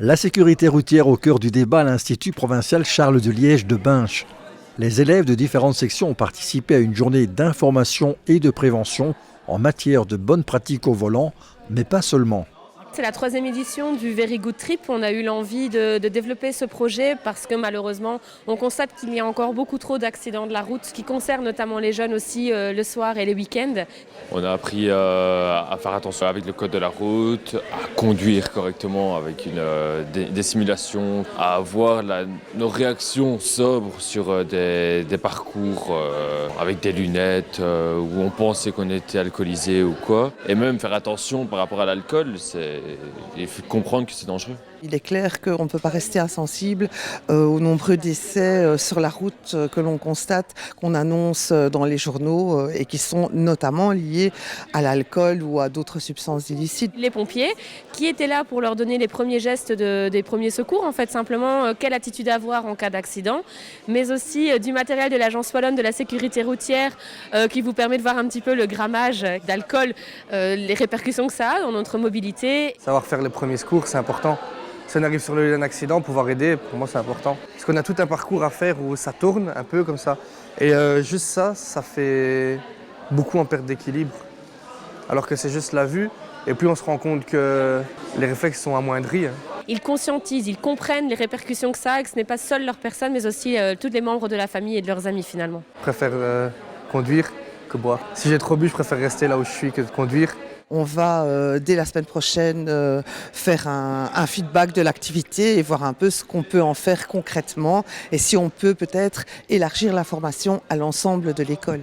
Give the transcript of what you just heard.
La sécurité routière au cœur du débat à l'Institut provincial Charles de Liège de Binche. Les élèves de différentes sections ont participé à une journée d'information et de prévention en matière de bonnes pratiques au volant, mais pas seulement. C'est la 3e édition du Very Good Trip. On a eu l'envie de développer ce projet parce que malheureusement, on constate qu'il y a encore beaucoup trop d'accidents de la route qui concernent notamment les jeunes aussi le soir et les week-ends. On a appris à faire attention avec le code de la route, à conduire correctement avec des simulations, à avoir nos réactions sobres sur des parcours avec des lunettes où on pensait qu'on était alcoolisé ou quoi. Et même faire attention par rapport à l'alcool, il faut comprendre que c'est dangereux. Il est clair qu'on ne peut pas rester insensible aux nombreux décès sur la route que l'on constate, qu'on annonce dans les journaux et qui sont notamment liés à l'alcool ou à d'autres substances illicites. Les pompiers qui étaient là pour leur donner les premiers gestes des premiers secours, en fait simplement quelle attitude avoir en cas d'accident, mais aussi du matériel de l'Agence wallonne de la sécurité routière qui vous permet de voir un petit peu le grammage d'alcool, les répercussions que ça a dans notre mobilité. Savoir faire les premiers secours, c'est important. Si on arrive sur le lieu d'un accident, pouvoir aider, pour moi c'est important. Parce qu'on a tout un parcours à faire où ça tourne un peu comme ça. Et juste ça fait beaucoup en perte d'équilibre. Alors que c'est juste la vue, et puis on se rend compte que les réflexes sont amoindris. Ils conscientisent, ils comprennent les répercussions que ça a, et que ce n'est pas seule leur personne, mais aussi tous les membres de la famille et de leurs amis finalement. Je préfère conduire que boire. Si j'ai trop bu, je préfère rester là où je suis que de conduire. On va, dès la semaine prochaine, faire un feedback de l'activité et voir un peu ce qu'on peut en faire concrètement et si on peut peut-être élargir la formation à l'ensemble de l'école.